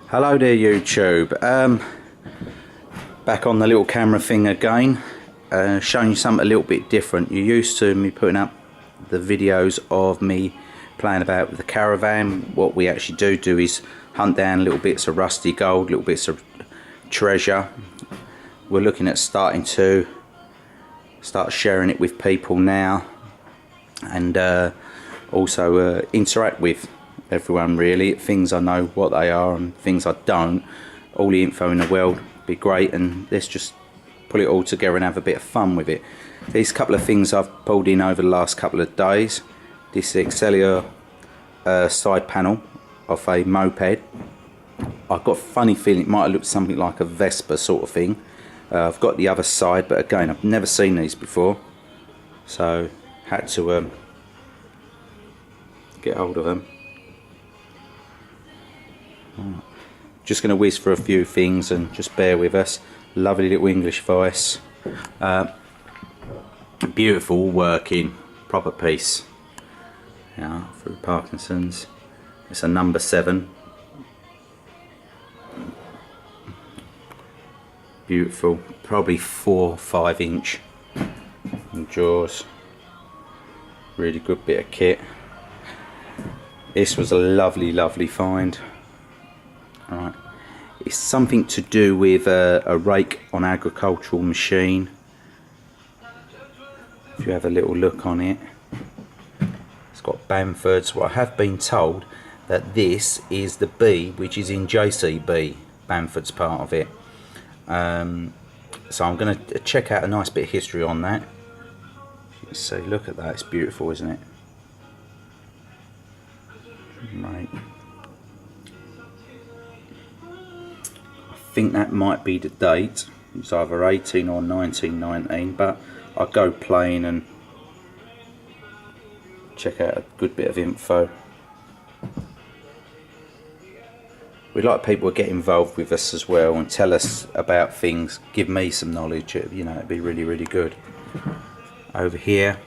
Hello there YouTube, back on the little camera thing again, showing you something a little bit different. You're used to me putting up the videos of me playing about with the caravan. What we actually do is hunt down little bits of rusty gold, little bits of treasure. We're looking at starting to sharing it with people now, and also interact with everyone really. Things I know what they are and things I don't, all the info in the world be great, and let's just pull it all together and have a bit of fun with it. These couple of things I've pulled in over the last couple of days. This Excelsior side panel of a moped. I've got a funny feeling it might have looked something like a Vespa sort of thing. I've got the other side, but again I've never seen these before, so had to get hold of them. Just going to whiz for a few things and just bear with us. Lovely little English voice, beautiful working proper piece. Yeah, through Parkinson's. It's a number 7. Beautiful, probably 4 or 5 inch jaws. Really good bit of kit. This was a lovely find. Alright, it's something to do with a rake on agricultural machine. If you have a little look on it, it's got Bamfords. Well, I have been told that this is the B which is in JCB, Bamford's part of it. So I'm going to check out a nice bit of history on that. You can see, look at that, it's beautiful, isn't it? Right. I think that might be the date. It's either 18 or 1919, but I'll go plain and check out a good bit of info. We'd like people to get involved with us as well and tell us about things, give me some knowledge, you know, it'd be really good. Over here,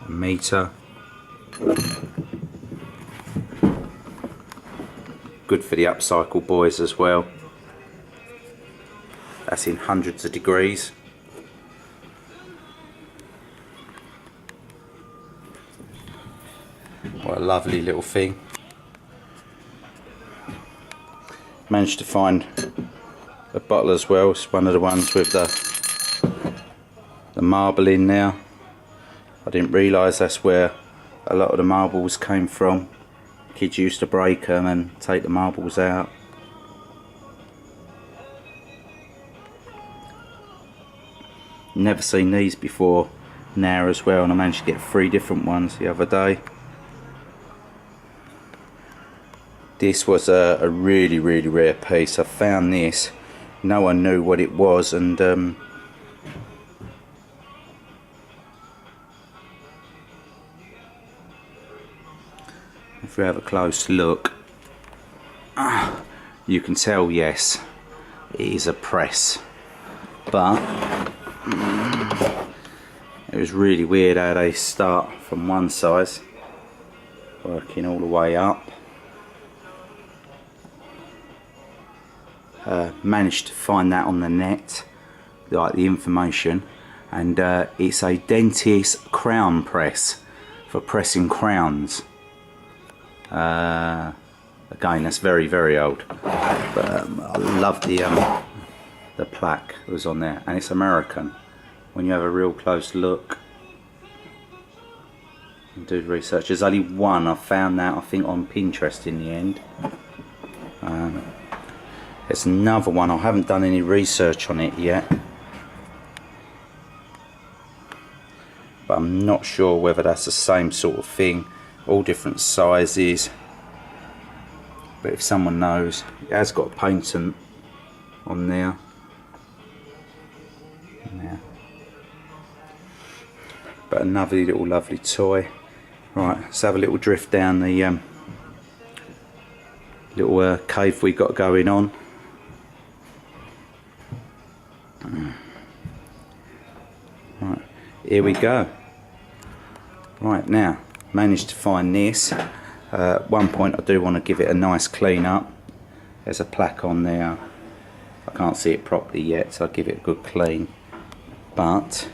a meter. Good for the upcycle boys as well. That's in hundreds of degrees. What a lovely little thing. Managed to find a bottle as well. It's one of the ones with the marble in now. I didn't realise that's where a lot of the marbles came from. Kids used to break them and take the marbles out. Never seen these before now as well, and I managed to get 3 different ones the other day. This was a really rare piece. I found this, no one knew what it was, and if we have a close look, you can tell, yes, it is a press, but it was really weird how they start from one size working all the way up. Managed to find that on the net, like the information, and it's a dentist crown press for pressing crowns. Again, that's very old, but I love the plaque that was on there, and it's American. When you have a real close look and do the research, there's only one. I found that, I think, on Pinterest in the end. There's another one, I haven't done any research on it yet, but I'm not sure whether that's the same sort of thing. All different sizes, but if someone knows, it has got a patent on there. Yeah. But another little lovely toy. Right, let's have a little drift down the little cave we got going on. Right, here we go. Right, now managed to find this. At one point I do want to give it a nice clean up. there's a plaque on there. I can't see it properly yet, so I'll give it a good clean, but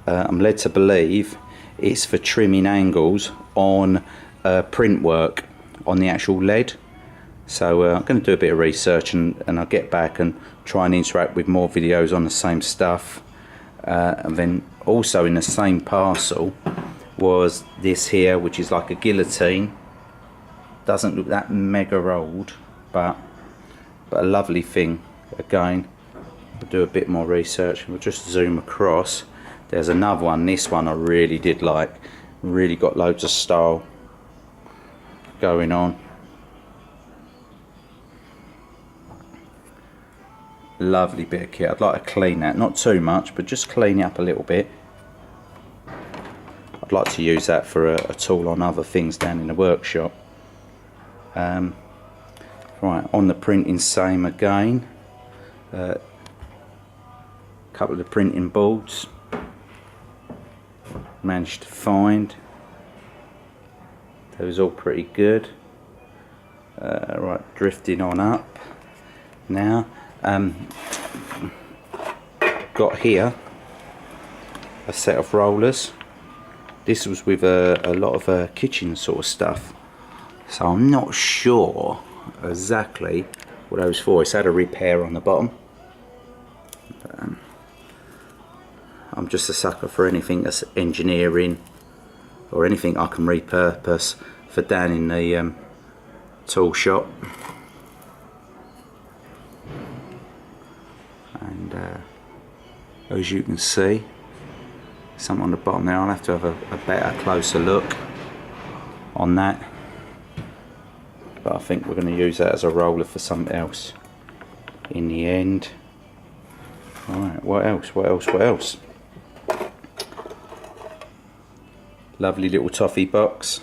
I'm led to believe it's for trimming angles on print work on the actual lead. So I'm going to do a bit of research, and I'll get back and try and interact with more videos on the same stuff. And then also in the same parcel was this here, which is like a guillotine. Doesn't look that mega old, but a lovely thing. Again, we'll do a bit more research. We'll just zoom across. There's another one. This one I really did like. Really got loads of style going on. Lovely bit of kit. I'd like to clean that, not too much, but just clean it up a little bit. I'd like to use that for a tool on other things down in the workshop. Right, on the printing, same again. Couple of the printing boards managed to find. Those all pretty good. Right, drifting on up now. Got here a set of rollers. This was with a lot of kitchen sort of stuff, so I'm not sure exactly what those for. It's had a repair on the bottom. I'm just a sucker for anything that's engineering or anything I can repurpose for down in the tool shop. And as you can see, something on the bottom there. I'll have to have a better, closer look on that, but I think we're going to use that as a roller for something else in the end. Alright, what else? Lovely little toffee box,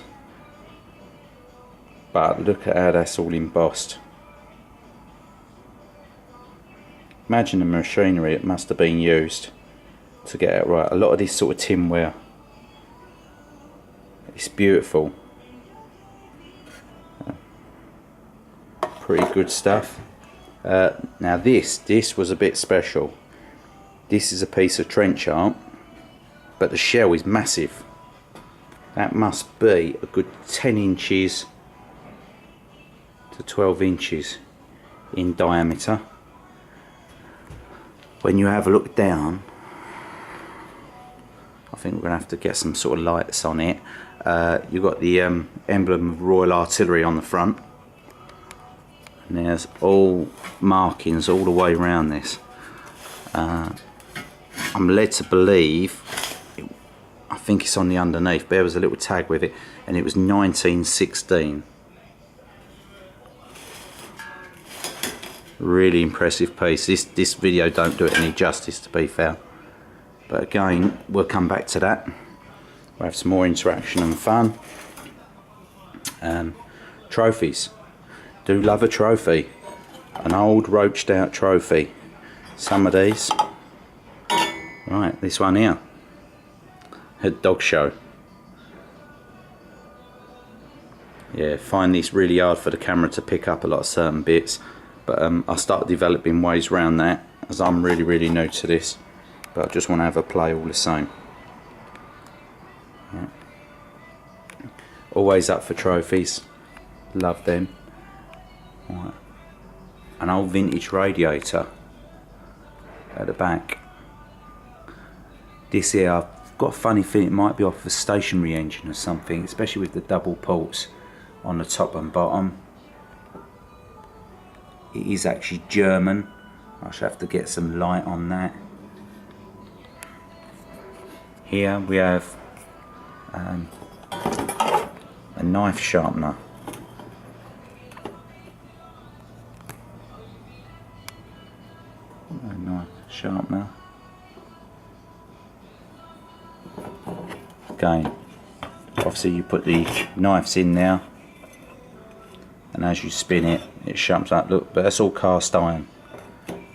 but look at how that's all embossed. Imagine the machinery it must have been used to get it right. A lot of this sort of tinware, it's beautiful. Pretty good stuff. Now this was a bit special. This is a piece of trench art, but the shell is massive. That must be a good 10 inches to 12 inches in diameter. When you have a look down, I think we're going to have to get some sort of lights on it. You've got the emblem of Royal Artillery on the front, and there's all markings all the way around this. I'm led to believe, I think it's on the underneath, there was a little tag with it, and it was 1916. Really impressive piece. This video don't do it any justice, to be fair, but again, we'll come back to that. We'll have some more interaction and fun. Trophies. Do love a trophy. An old roached out trophy. Some of these. Right, this one here. At dog show. Yeah, find these really hard for the camera to pick up a lot of certain bits, but I'll start developing ways around that, as I'm really new to this, but I just want to have a play all the same. Yeah. Always up for trophies, love them. Right. An old vintage radiator at the back. This here, I've got a funny feeling it might be off a stationary engine or something, especially with the double ports on the top and bottom. It is actually German. I shall have to get some light on that. Here we have a knife sharpener. A knife sharpener. Again, obviously you put the knives in there, and as you spin it, it sharpens up. Look, but that's all cast iron.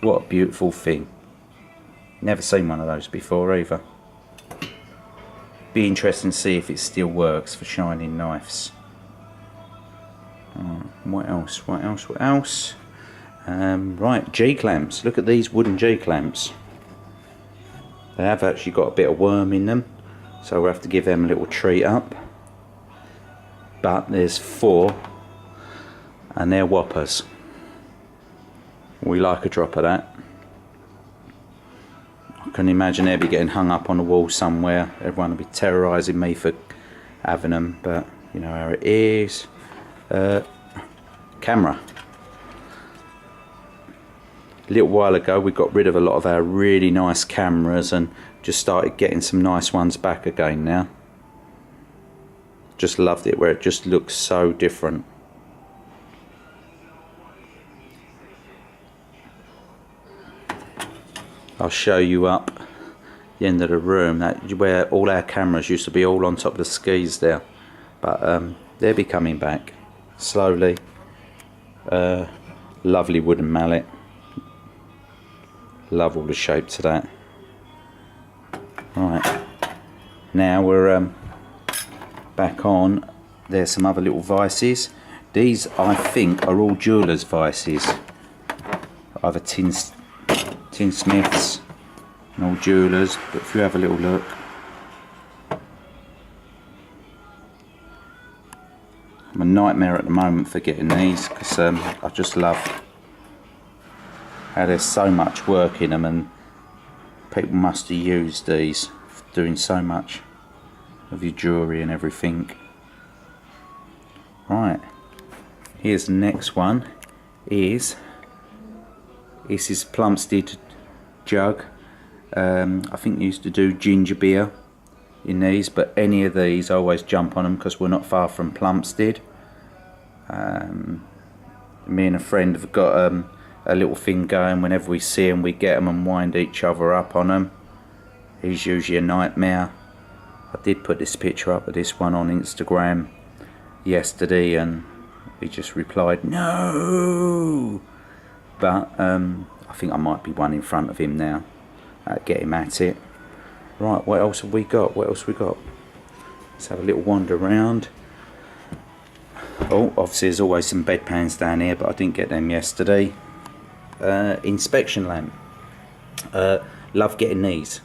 What a beautiful thing. Never seen one of those before either. Be interesting to see if it still works for shining knives. What else? What else? What else? Right, G-clamps. Look at these wooden G-clamps. They have actually got a bit of worm in them, so we'll have to give them a little treat up. But there's 4, and they're whoppers. We like a drop of that. I can imagine they'll be getting hung up on the wall somewhere. Everyone will be terrorising me for having them, but you know how it is. Camera. A little while ago we got rid of a lot of our really nice cameras and just started getting some nice ones back again now. Just loved it where it just looks so different. I'll show you up the end of the room, that where all our cameras used to be all on top of the skis there, but they'll be coming back slowly. Lovely wooden mallet. Love all the shapes of that. Right, now we're back on. There's some other little vices. These I think are all jewelers' vices, either tinsmiths and all jewelers, but if you have a little look, I'm a nightmare at the moment for getting these, because I just love how there's so much work in them, and people must have used these for doing so much of your jewellery and everything. Right, here's the next one. This is Plumstead jug. I think they used to do ginger beer in these, but any of these I always jump on them because we're not far from Plumstead. Me and a friend have got a little thing going. Whenever we see them, we get them and wind each other up on them. He's usually a nightmare. I did put this picture up of this one on Instagram yesterday, and he just replied no, but I think I might be one in front of him now. Get him at it. Right, what else have we got? What else we got? Let's have a little wander around. Oh, obviously there's always some bedpans down here, but I didn't get them yesterday. Inspection lamp. Love getting these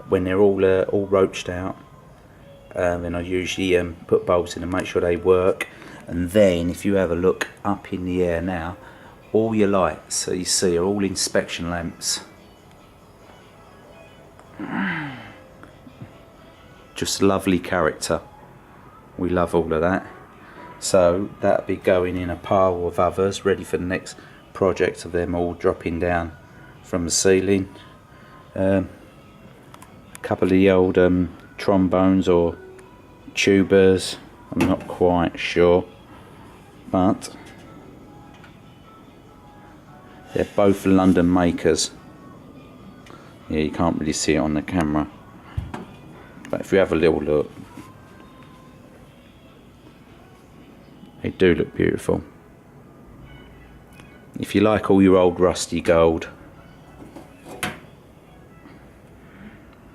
when they're all roached out. Then I usually put bulbs in and make sure they work. And then if you have a look up in the air now, all your lights that you see are all inspection lamps. Just lovely character. We love all of that. So that'll be going in a pile of others, ready for the next project of them all dropping down from the ceiling. A couple of the old trombones or tubas, I'm not quite sure, but they're both London makers. Yeah, you can't really see it on the camera, but if you have a little look, they do look beautiful. If you like all your old rusty gold,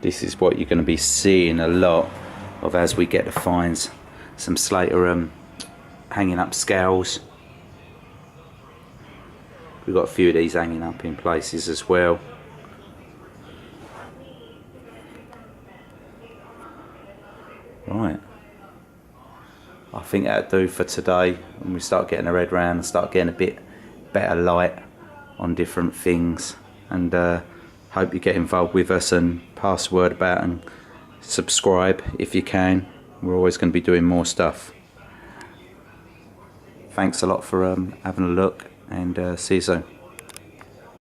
this is what you're going to be seeing a lot of as we get to find some Slater hanging up scales. We've got a few of these hanging up in places as well. Right, I think that'll do for today. When we start getting our head round and start getting a bit better light on different things, and hope you get involved with us and pass the word about and subscribe if you can. We're always going to be doing more stuff. Thanks a lot for having a look, and see you soon.